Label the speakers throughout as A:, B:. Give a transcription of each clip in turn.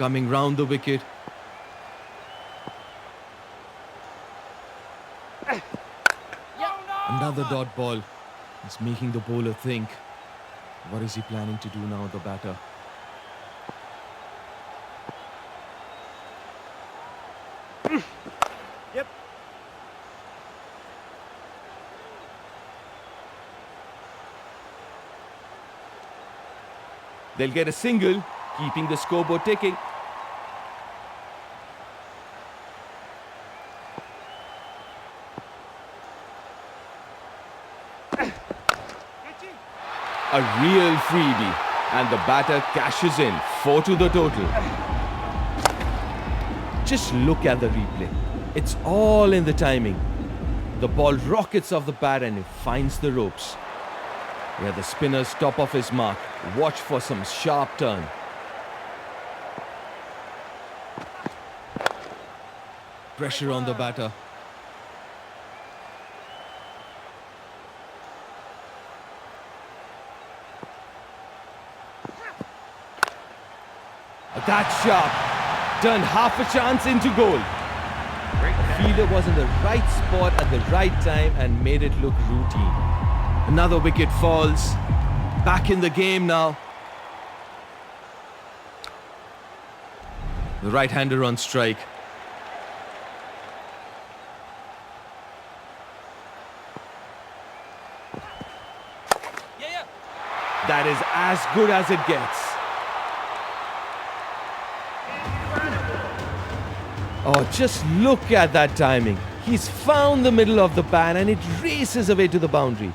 A: Coming round the wicket. Another dot ball. It's making the bowler think. What is he planning to do now, the batter?
B: Yep.
A: They'll get a single, keeping the scoreboard ticking. A real freebie, and the batter cashes in. 4 to the total. Just look at the replay. It's all in the timing. The ball rockets off the bat and it finds the ropes. Where the spinner's top of his mark. Watch for some sharp turn. Pressure on the batter. That's sharp. Turned half a chance into goal. The fielder was in the right spot at the right time and made it look routine. Another wicket falls. Back in the game now. The right-hander on strike. That is as good as it gets. Oh, just look at that timing. He's found the middle of the pan and it races away to the boundary.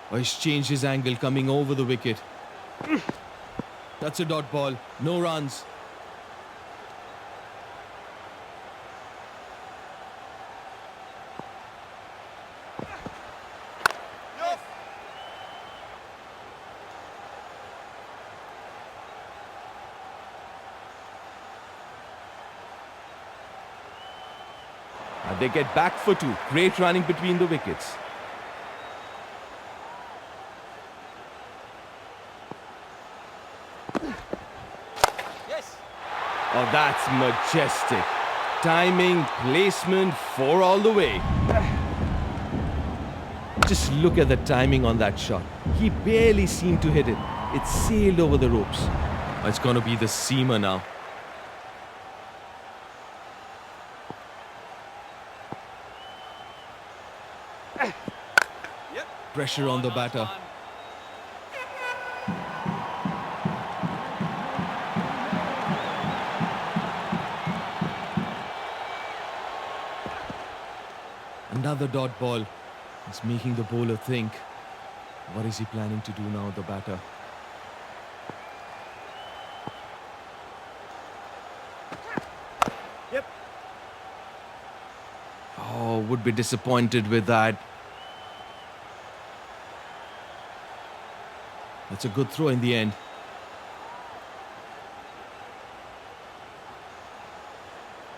A: Oh, he's changed his angle coming over the wicket. That's a dot ball. No runs. They get back for 2. Great running between the wickets.
B: Yes.
A: Oh, that's majestic. Timing, placement, 4 all the way. Just look at the timing on that shot. He barely seemed to hit it. It sailed over the ropes. It's going to be the seamer now. Pressure on the batter. Another dot ball. It's making the bowler think. What is he planning to do now, the batter?
B: Yep.
A: Oh, would be disappointed with that. That's a good throw in the end.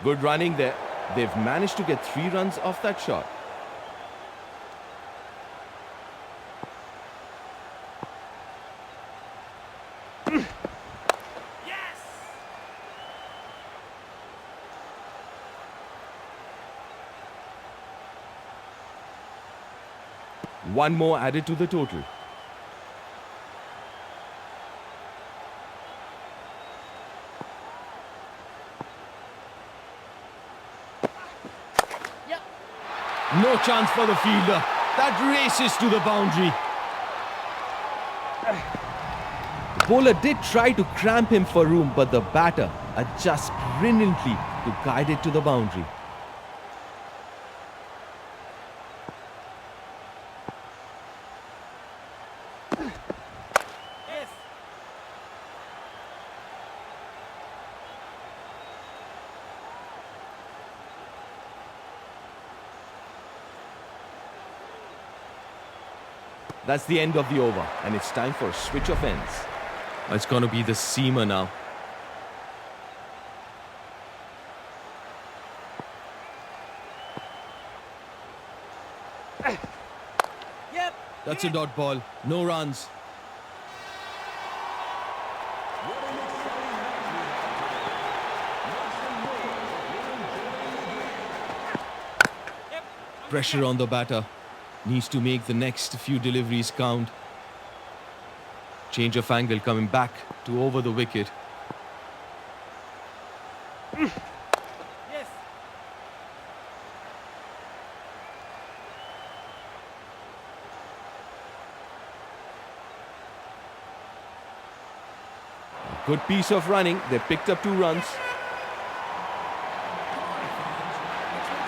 A: Good running there. They've managed to get 3 runs off that shot.
B: Yes.
A: One more added to the total. No chance for the fielder. That races to the boundary. The bowler did try to cramp him for room, but the batter adjusts brilliantly to guide it to the boundary.
B: Yes.
A: That's the end of the over, and it's time for a switch of ends. It's going to be the seamer now.
B: Yep.
A: That's a dot ball. No runs.
C: What an exciting
A: Pressure on the batter. Needs to make the next few deliveries count. Change of angle coming back to over the wicket.
B: Yes.
A: Good piece of running. They picked up 2 runs.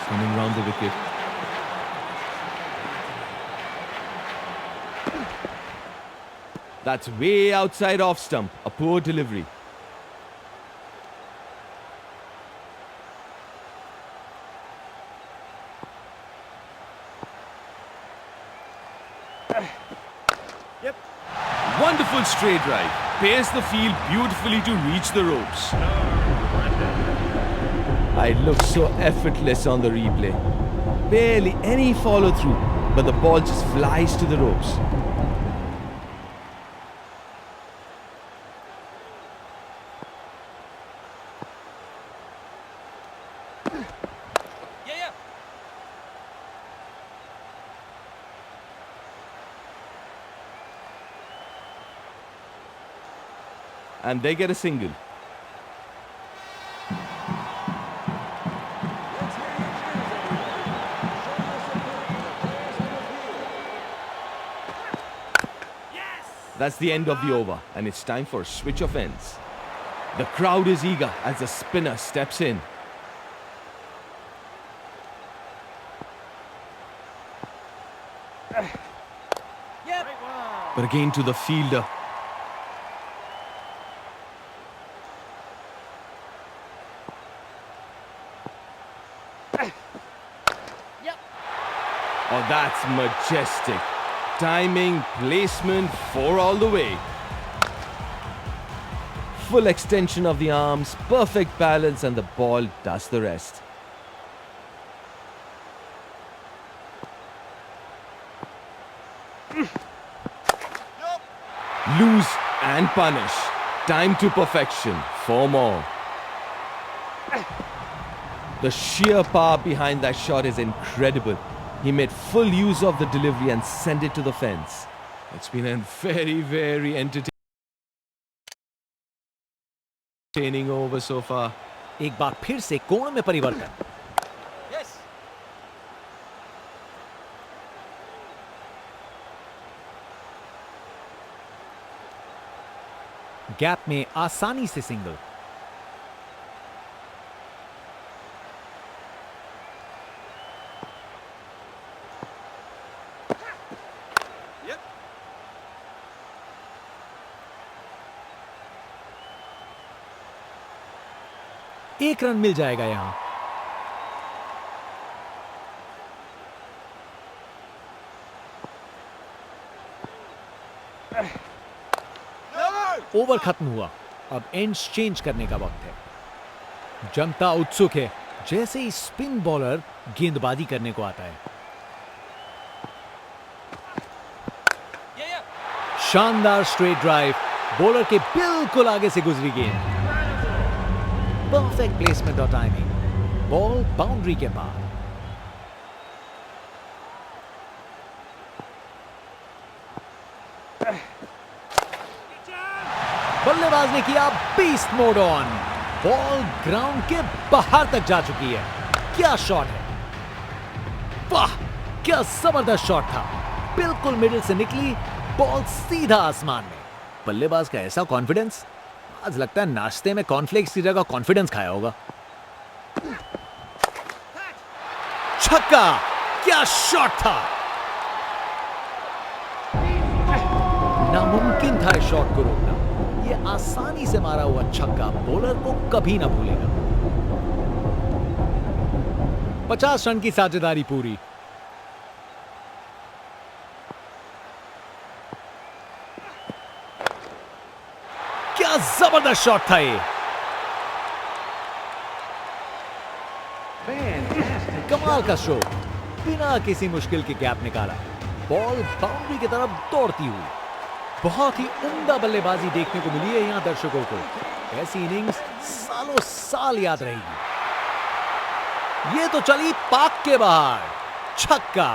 A: Coming round the wicket. That's way outside off stump. A poor delivery.
B: Yep.
A: Wonderful straight drive. Pairs the field beautifully to reach the ropes. It looks so effortless on the replay. Barely any follow through, but the ball just flies to the ropes.
B: Yeah.
A: And they get a single. That's the end of the over, and it's time for a switch of ends. The crowd is eager as the spinner steps in.
B: Yep.
A: But again to the fielder.
B: Yep.
A: Oh, that's majestic. Timing, placement, 4 all the way. Full extension of the arms, perfect balance, and the ball does the rest. Lose and punish. Time to perfection. 4 more. The sheer power behind that shot is incredible. He made full use of the delivery and sent it to the fence. It's been a very, very entertaining over so far.
C: एक बार फिर से कोण में परिवर्तन.
B: Yes.
C: Gap में आसानी से single.
B: Yep.
C: एक रन मिल जाएगा यहां. ओवर खत्म हुआ. अब एंड्स चेंज करने का वक्त है. जनता उत्सुक है. जैसे ही स्पिन बॉलर गेंदबाजी करने को आता है.
B: Yeah.
C: शानदार स्ट्रेट ड्राइव. बॉलर के बिल्कुल आगे से गुजरी गेंद. परफेक्ट प्लेसमेंट और टाइमिंग. बॉल बाउंड्री के पार. बल्लेबाज ने किया beast mode on. Ball ground के बाहर तक जा चुकी है. क्या शॉट है. वाह, क्या जबरदस्त शॉट था. बिल्कुल मिडिल से निकली. बॉल सीधा आसमान में. बल्लेबाज का ऐसा कॉन्फिडेंस. आज लगता है नाश्ते में कॉर्नफ्लेक्स की जगह कॉन्फिडेंस खाया होगा. छक्का. क्या शॉट था. नामुमकिन था इस शॉट को रोकना. ये आसानी से मारा हुआ छक्का बॉलर को कभी ना भूलेगा. 50 रन की साझेदारी पूरी. क्या जबरदस्त शॉट था ये. कमाल का शो. बिना किसी मुश्किल के गैप निकाला. बॉल बाउंड्री की तरफ दौड़ती हुई. बहुत ही उम्दा बल्लेबाजी देखने को मिली है यहां दर्शकों को. ऐसी इनिंग्स सालों साल याद रहेगी. ये तो चली पाक के बाहर. छक्का।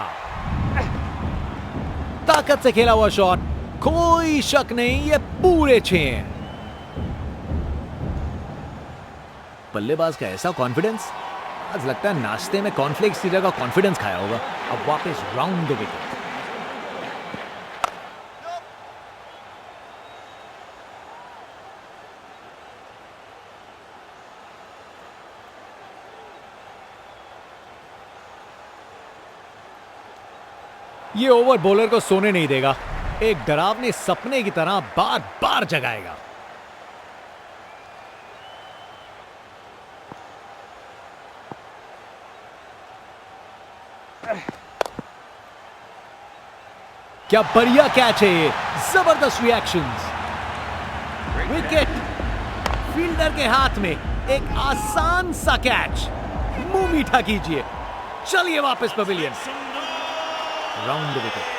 C: ताकत से खेला हुआ शॉट, कोई शक नहीं, ये पूरे 6 हैं। बल्लेबाज का ऐसा कॉन्फिडेंस, आज लगता है नाश्ते में कॉर्नफ्लेक्स की जगह कॉन्फिडेंस खाया होगा। अब वापस राउंड द विकेट। ये ओवर बॉलर को सोने नहीं देगा, एक डरावने सपने की तरह बार बार जगाएगा। क्या बढ़िया कैच है ये, जबरदस्त रिएक्शंस। विकेट, फील्डर के हाथ में एक आसान सा कैच, मुंह मीठा कीजिए। चलिए वापस pavilion. Round the wicket.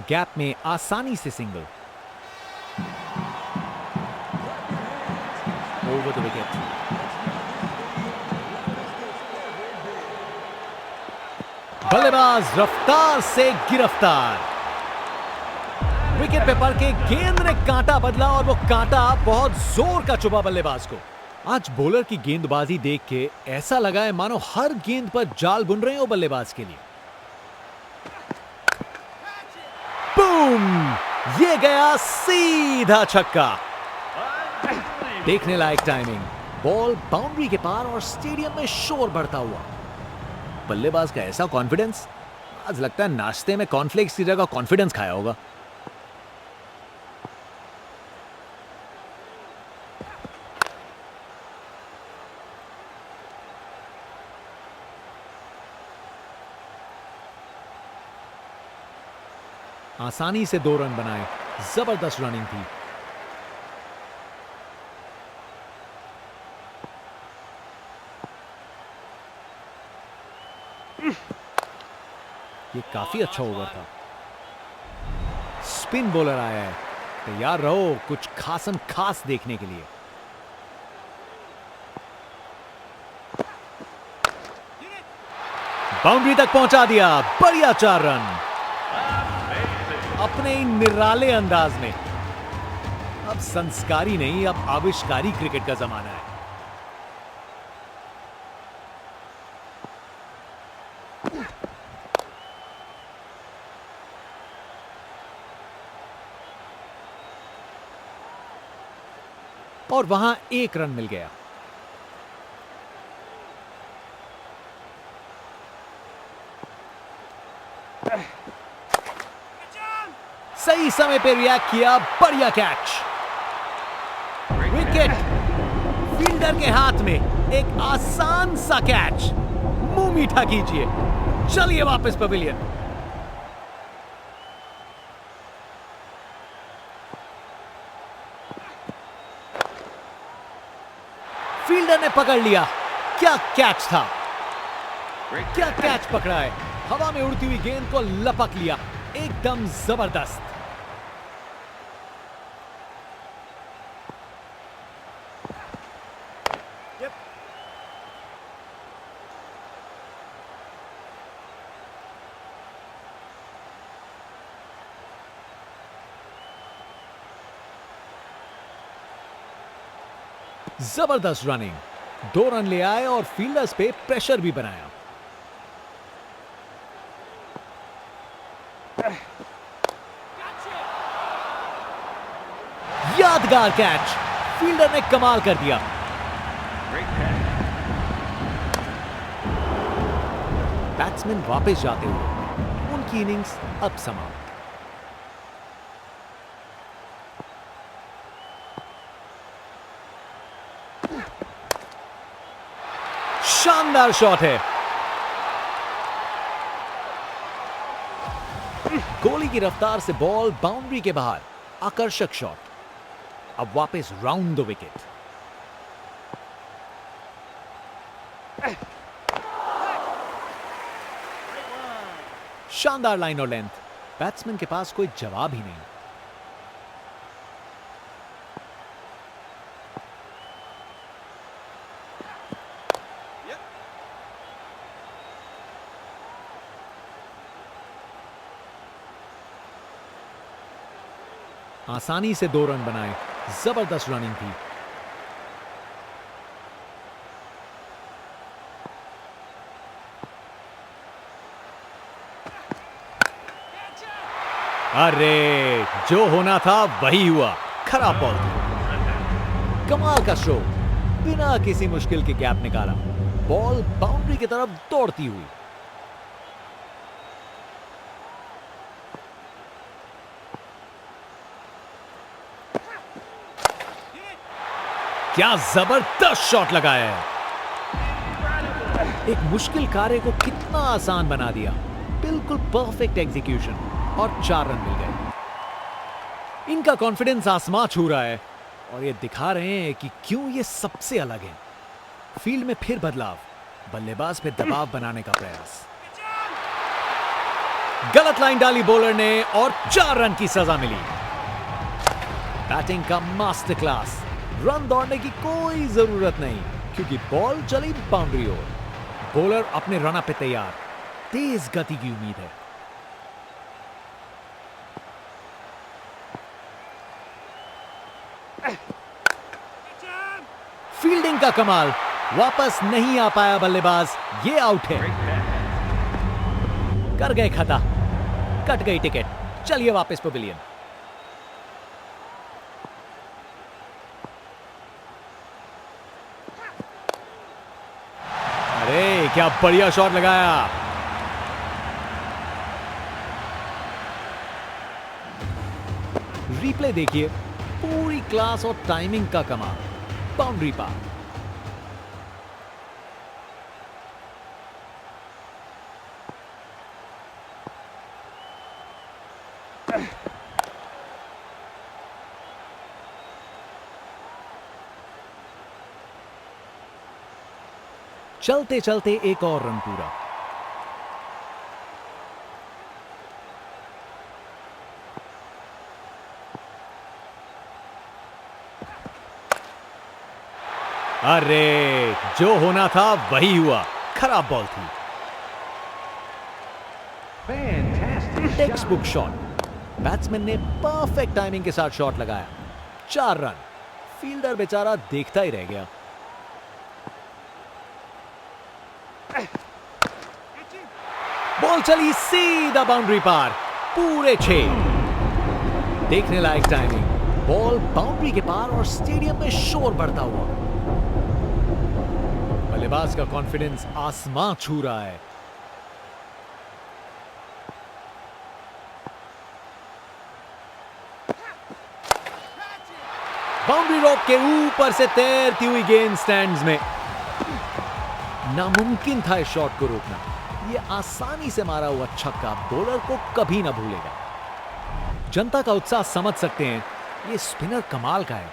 C: Gap में आसानी से सिंगल। Over the wicket. बल्लेबाज रफ्तार से गिरफ्तार। विकेट पे पड़ के गेंद ने कांटा बदला और वो कांटा बहुत जोर का चुभा बल्लेबाज को। आज बॉलर की गेंदबाजी देख के ऐसा लगा है मानो हर गेंद पर जाल बुन रहे हो बल्लेबाज के लिए। बूम! ये गया सीधा छक्का। देखने लायक टाइमिंग, बॉल बाउंड्री के पार और स्टेडियम में शोर बढ़ता हुआ। बल्लेबाज का ऐसा कॉन्फिडेंस, आज लगता है नाश्ते में कॉर्नफ्लेक्स की जगह कॉन्फिडेंस खाया होगा। आसानी से 2 रन बनाए, जबरदस्त रनिंग थी। ये काफी अच्छा ओवर था। स्पिन बॉलर आया है, तैयार रहो कुछ खासम खास देखने के लिए। बाउंड्री तक पहुंचा दिया, बढ़िया 4 रन अपने ही निराले अंदाज में। अब संस्कारी नहीं, अब आविष्कारी क्रिकेट का जमाना है। और वहां 1 रन मिल गया। सही समय पे रिएक्ट किया, बढ़िया कैच। विकेट, फील्डर के हाथ में एक आसान सा कैच, मुंह मीठा कीजिए। चलिए वापस पवेलियन। फील्डर ने पकड़ लिया, क्या कैच था, क्या कैच पकड़ा है। हवा में उड़ती हुई गेंद को लपक लिया, एकदम जबरदस्त। जबरदस्त रनिंग, 2 रन ले आए और फील्डर्स पे प्रेशर भी बनाया। यादगार कैच, फील्डर ने कमाल कर दिया। बैट्समैन वापस जाते हुए, उनकी इनिंग्स अब समाप्त। शानदार शॉट है, गोली की रफ्तार से बॉल बाउंड्री के बाहर, आकर्षक शॉट। अब वापस राउंड द विकेट। शानदार लाइन और लेंथ, बैट्समैन के पास कोई जवाब ही नहीं। आसानी से 2 रन बनाए। जबरदस्त रनिंग थी। अरे जो होना था वही हुआ। खराब बॉल थी। कमाल का शो, बिना किसी मुश्किल के गैप निकाला। बॉल बाउंड्री की तरफ दौड़ती हुई। क्या जबरदस्त शॉट लगाया है। एक मुश्किल कार्य को कितना आसान बना दिया। बिल्कुल परफेक्ट एग्जीक्यूशन और 4 रन मिल गए। इनका कॉन्फिडेंस आसमां छू रहा है और ये दिखा रहे हैं कि क्यों ये सबसे अलग है। फील्ड में फिर बदलाव, बल्लेबाज पे दबाव बनाने का प्रयास। गलत लाइन डाली बॉलर ने और 4 रन की सजा मिली। बैटिंग का मास्टर क्लास। रन दौड़ने की कोई जरूरत नहीं क्योंकि बॉल चली बाउंड्री ओर। बॉलर अपने रन पे तैयार। तेज गति की उम्मीद है। फील्डिंग का कमाल, वापस नहीं आ पाया बल्लेबाज। ये आउट है। कर गए खता, कट गई टिकट। चलिए वापस पवेलियन। अरे क्या बढ़िया शॉट लगाया। रिप्ले देखिए, पूरी क्लास और टाइमिंग का कमाल। बाउंड्री पार। चलते चलते एक और रन पूरा। अरे जो होना था वही हुआ। खराब बॉल थी। Text book shot. बैट्समैन ने परफेक्ट टाइमिंग के साथ शॉट लगाया। 4 रन। फील्डर बेचारा देखता ही रह गया। बॉल चली सीधा बाउंड्री पार। पूरे 6। देखने लायक टाइमिंग। बॉल बाउंड्री के पार और स्टेडियम में शोर बढ़ता हुआ। बल्लेबाज का कॉन्फिडेंस आसमां छू रहा है। बाउंड्री रॉक के ऊपर से तैरती हुई गेंद स्टैंड्स में। नामुमकिन था इस शॉट को रोकना। यह आसानी से मारा हुआ छक्का बॉलर को कभी ना भूलेगा। जनता का उत्साह समझ सकते हैं। यह स्पिनर कमाल का है।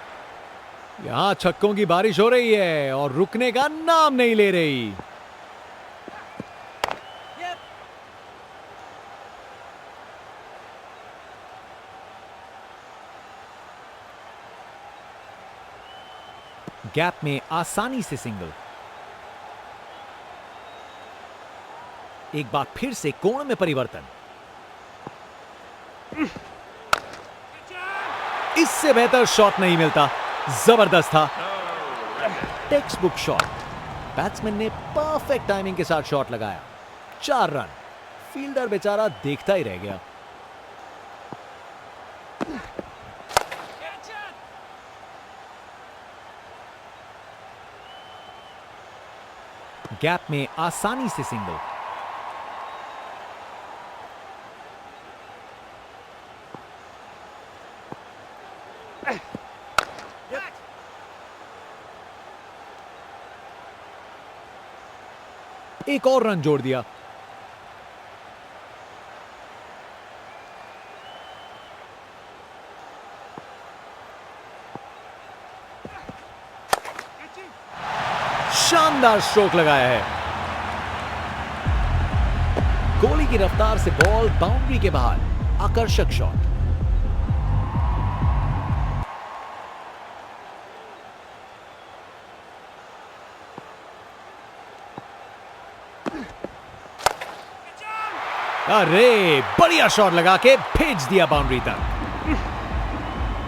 C: यहां छक्कों की बारिश हो रही है और रुकने का नाम नहीं ले रही। गैप में आसानी से सिंगल। एक बार फिर से कोण में परिवर्तन। इससे बेहतर शॉट नहीं मिलता। जबरदस्त था। Text book shot. बैट्समैन ने परफेक्ट टाइमिंग के साथ शॉट लगाया। 4 रन। फील्डर बेचारा देखता ही रह गया। गैप में आसानी से सिंगल। एक और रन जोड़ दिया। शानदार स्ट्रोक लगाया है। गोली की रफ्तार से बॉल बाउंड्री के बाहर। आकर्षक शॉट। अरे बढ़िया शॉट लगा के भेज दिया बाउंड्री तक।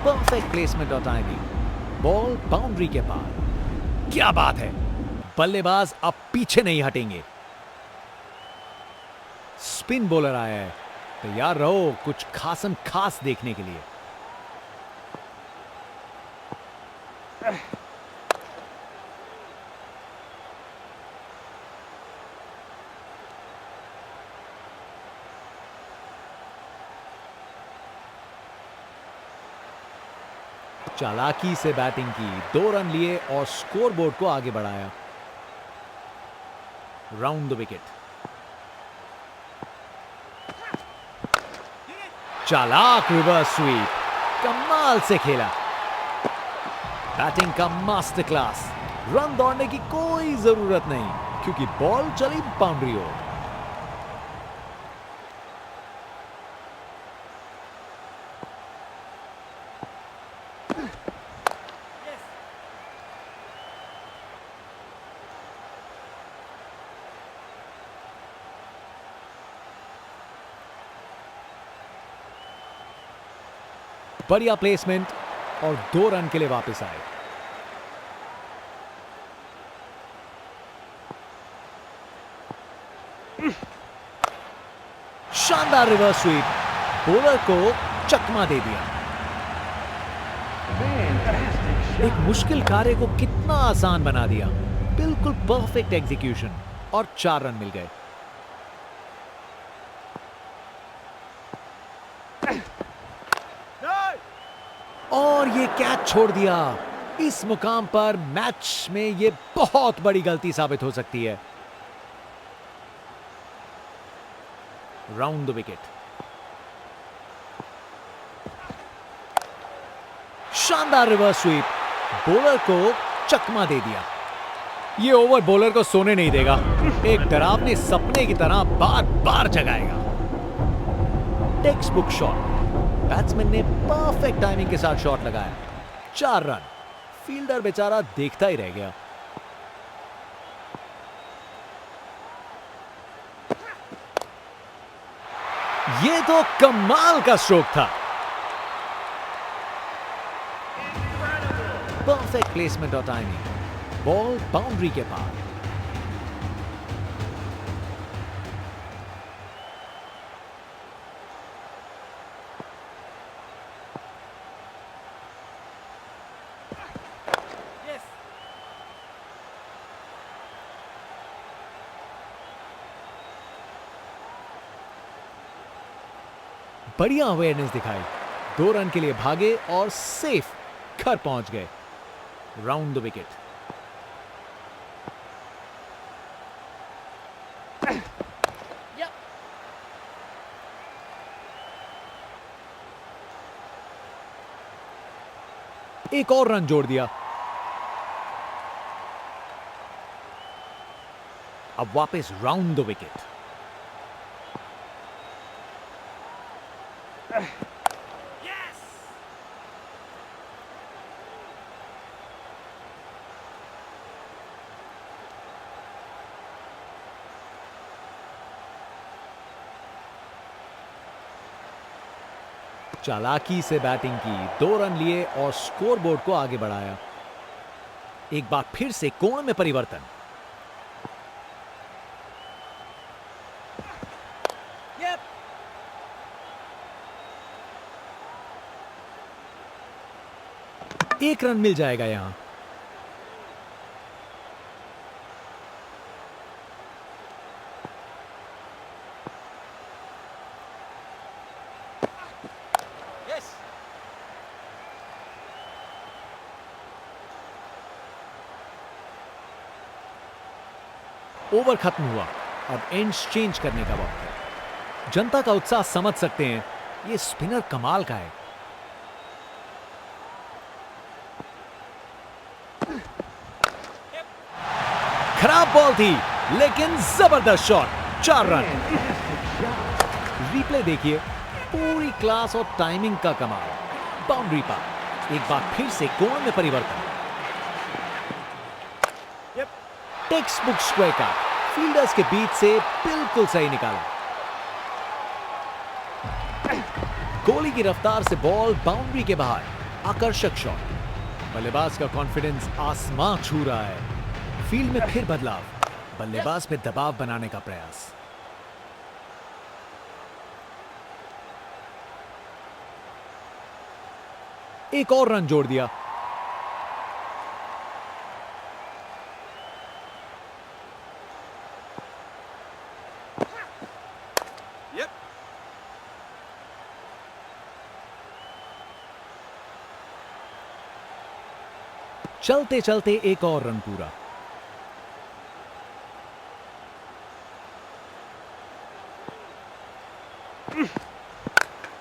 C: परफेक्ट प्लेसमेंट और टाइमिंग, बॉल बाउंड्री के पार। क्या बात है, बल्लेबाज अब पीछे नहीं हटेंगे। स्पिन बॉलर आया है, तैयार रहो कुछ खासम खास देखने के लिए। चालाकी से बैटिंग की, 2 रन लिए और स्कोरबोर्ड को आगे बढ़ाया। Round the wicket. चालाक रिवर्स स्वीप, कमाल से खेला। बैटिंग का मास्टर क्लास। रन दौड़ने की कोई जरूरत नहीं क्योंकि बॉल चली बाउंड्री ओर। बढ़िया प्लेसमेंट और 2 रन के लिए वापस आए। शानदार रिवर्स स्वीप, बॉलर को चकमा दे दिया। एक मुश्किल कार्य को कितना आसान बना दिया। बिल्कुल परफेक्ट एग्जीक्यूशन और 4 रन मिल गए। और ये कैच छोड़ दिया। इस मुकाम पर मैच में ये बहुत बड़ी गलती साबित हो सकती है। Round the wicket. शानदार रिवर्स स्वीप, बॉलर को चकमा दे दिया। ये ओवर बॉलर को सोने नहीं देगा, एक डरावने सपने की तरह बार बार जगाएगा। टेक्स्ट बुक शॉट, बैट्समैन ने परफेक्ट टाइमिंग के साथ शॉट लगाया। 4 रन। फील्डर बेचारा देखता ही रह गया। ये तो कमाल का स्ट्रोक था। परफेक्ट प्लेसमेंट और टाइमिंग, बॉल बाउंड्री के पार। बढ़िया अवेयरनेस दिखाई। 2 रन के लिए भागे और सेफ घर पहुंच गए। Round the wicket. एक और रन जोड़ दिया। अब वापस राउंड द विकेट। चालाकी से बैटिंग की, 2 रन लिए और स्कोरबोर्ड को आगे बढ़ाया। एक बार फिर से कोण में परिवर्तन। एक रन मिल जाएगा यहां। ओवर खत्म हुआ, अब एंड्स चेंज करने का वक्त है। जनता का उत्साह समझ सकते हैं, ये स्पिनर कमाल का है। खराब बॉल थी लेकिन जबरदस्त शॉट। 4 रन। रिप्ले देखिए, पूरी क्लास और टाइमिंग का कमाल। बाउंड्री पार। एक बार फिर से कोण में परिवर्तन। Text book strike out, fielders के बीच से बिल्कुल सही निकाला। गोली की रफ्तार से बॉल बाउंड्री के बाहर। आकर्षक शॉट। बल्लेबाज का कॉन्फिडेंस आसमां छू रहा है। फील्ड में फिर बदलाव, बल्लेबाज पे दबाव बनाने का प्रयास। एक और रन जोड़ दिया।
B: Yep.
C: चलते चलते एक और रन पूरा।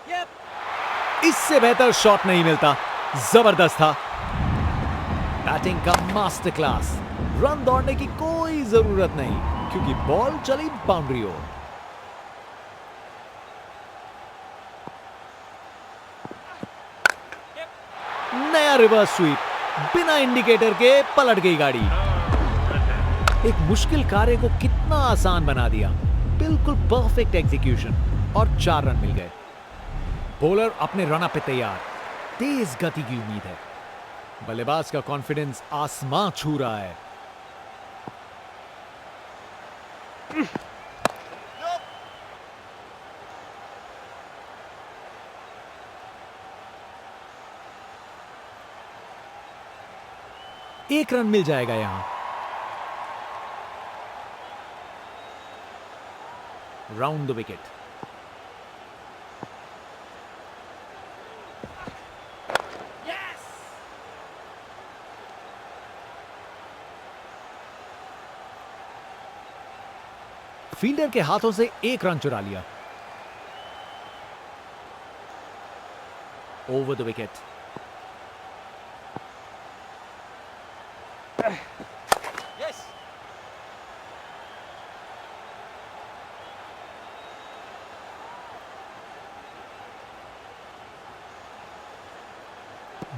B: Yep.
C: इससे बेहतर शॉट नहीं मिलता। जबरदस्त था। बैटिंग का मास्टर क्लास। रन दौड़ने की कोई जरूरत नहीं क्योंकि बॉल चली बाउंड्री ओर। नया रिवर्स स्वीप, बिना इंडिकेटर के पलट गई गाड़ी। एक मुश्किल कार्य को कितना आसान बना दिया। बिल्कुल परफेक्ट एग्जीक्यूशन और 4 रन मिल गए। बॉलर अपने रन पे तैयार। तेज गति की उम्मीद है। बल्लेबाज का कॉन्फिडेंस आसमां छू रहा है। एक रन मिल जाएगा यहां। Round the wicket.
B: Yes.
C: Fielder के हाथों से एक रन चुरा लिया। Over the wicket.
B: Yes.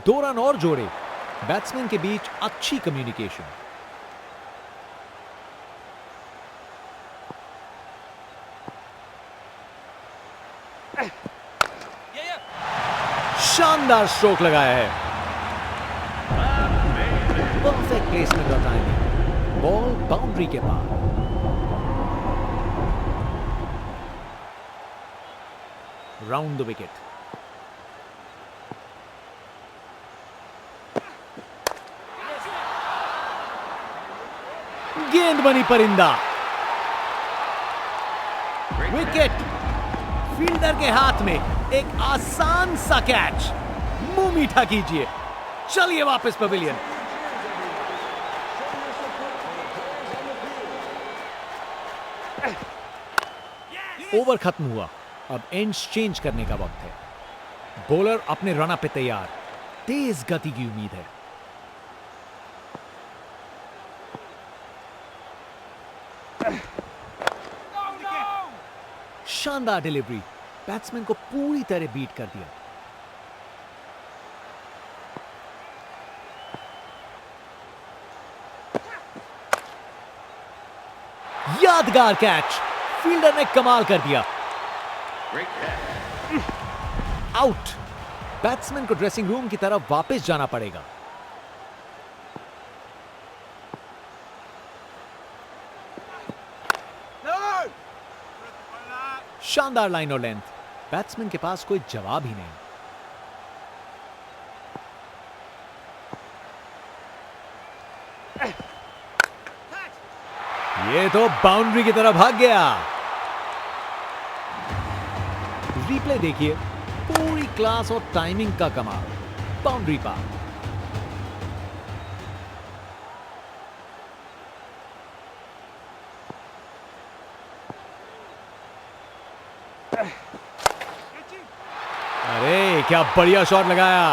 C: दो रन और जोड़े। बैट्समैन के बीच अच्छी कम्युनिकेशन।
B: Yeah, yeah.
C: शानदार स्ट्रोक लगाया है। परफेक्ट प्लेसमेंट और टाइमिंग। बॉल बाउंड्री के पार। Round the wicket. गेंद बनी परिंदा। विकेट। फील्डर के हाथ में एक आसान सा कैच। मुंह मीठा कीजिए। चलिए वापस पवेलियन। ओवर खत्म हुआ। अब एंड्स चेंज करने का वक्त है। बॉलर अपने रन पे तैयार। तेज गति की उम्मीद है। शानदार डिलीवरी। बैट्समैन को पूरी तरह बीट कर दिया। यादगार कैच। फील्डर ने कमाल कर दिया। आउट। बैट्समैन को ड्रेसिंग रूम की तरफ वापस जाना पड़ेगा।
B: No.
C: शानदार लाइन और लेंथ। बैट्समैन के पास कोई जवाब ही नहीं। ये तो बाउंड्री की तरफ भाग गया। रिप्ले देखिए। पूरी क्लास और टाइमिंग का कमाल। बाउंड्री पार। अरे क्या बढ़िया शॉट लगाया।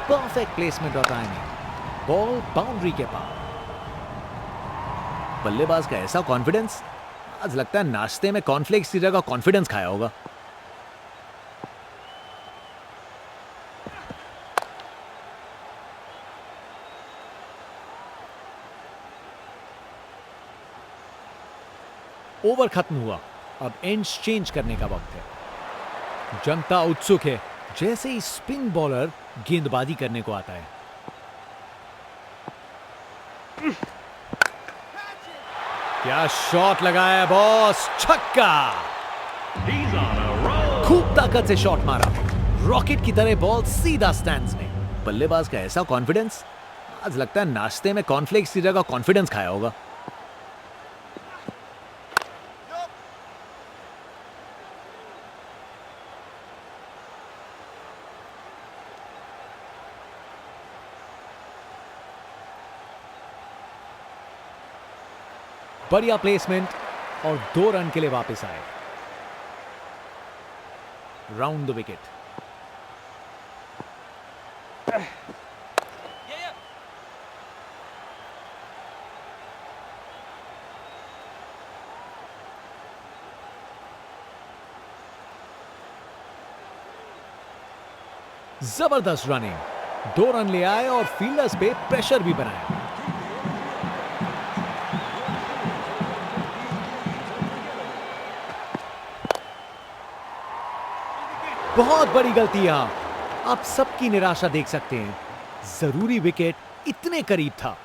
C: परफेक्ट प्लेसमेंट और टाइमिंग। बॉल बाउंड्री के पार। बल्लेबाज का ऐसा कॉन्फिडेंस। आज लगता है नाश्ते में कॉर्नफ्लेक्स की जगह कॉन्फिडेंस खाया होगा। ओवर खत्म हुआ। अब एंड्स चेंज करने का वक्त है। जनता उत्सुक है। जैसे ही स्पिन बॉलर गेंदबाजी करने को आता है। क्या शॉट लगाया बॉस, छक्का। खूब ताकत से शॉट मारा, रॉकेट की तरह बॉल सीधा स्टैंड्स में। बल्लेबाज का ऐसा कॉन्फिडेंस, आज लगता है नाश्ते में कॉर्नफ्लेक्स की जगह कॉन्फिडेंस खाया होगा। बढ़िया प्लेसमेंट और 2 रन के लिए वापस आए। Round the wicket.
B: Yeah, yeah.
C: जबरदस्त रनिंग, 2 रन ले आए और फील्डर्स पे प्रेशर भी बनाया। बहुत बड़ी गलती यहां, आप सबकी निराशा देख सकते हैं। जरूरी विकेट इतने करीब था।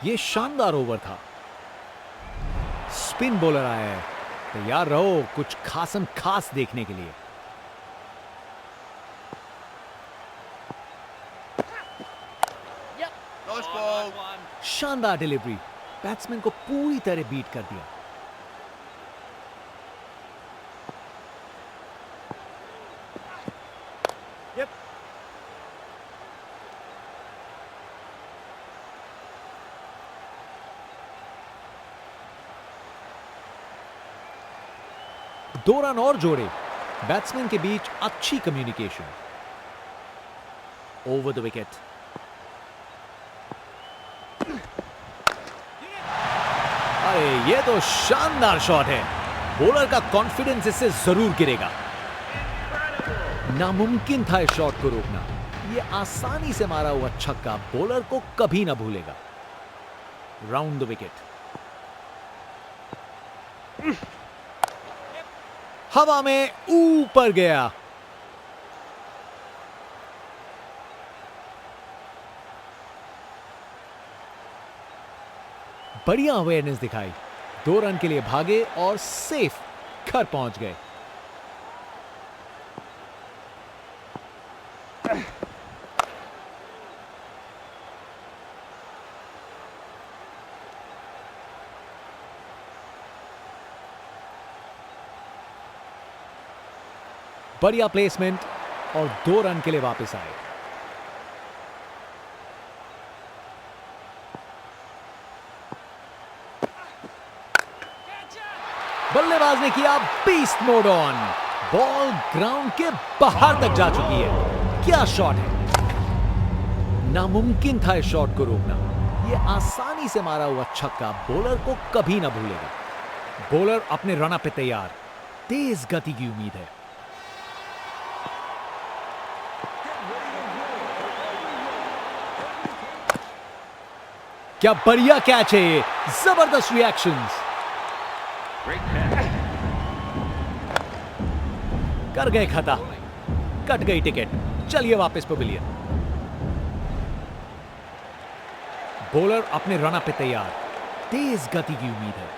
C: यह शानदार ओवर था। स्पिन बॉलर आया है, तैयार रहो कुछ खासम खास देखने के लिए।
B: Nice ball.
C: शानदार डिलीवरी, बैट्समैन को पूरी तरह बीट कर दिया। दो रन और जोड़े, बैट्समैन के बीच अच्छी कम्युनिकेशन। Over the wicket. अरे ये तो शानदार शॉट है, बॉलर का कॉन्फिडेंस इससे जरूर गिरेगा। नामुमकिन था इस शॉट को रोकना, ये आसानी से मारा हुआ छक्का बॉलर को कभी ना भूलेगा। Round the wicket. हवा में ऊपर गया। बढ़िया अवेयरनेस दिखाई, 2 रन के लिए भागे और सेफ घर पहुंच गए। बढ़िया प्लेसमेंट और 2 रन के लिए वापस आए। बल्लेबाज ने किया beast mode on, ball ground के बाहर तक जा चुकी है। क्या शॉट है, नामुमकिन था इस शॉट को रोकना, यह आसानी से मारा हुआ छक्का बॉलर को कभी ना भूलेगा। बॉलर अपने रन पे तैयार, तेज गति की उम्मीद है। क्या बढ़िया कैच है ये, जबरदस्त रिएक्शंस। कर गए खता, कट गई टिकट, चलिए वापस पवेलियन। बॉलर अपने रन पे तैयार, तेज गति की उम्मीद है।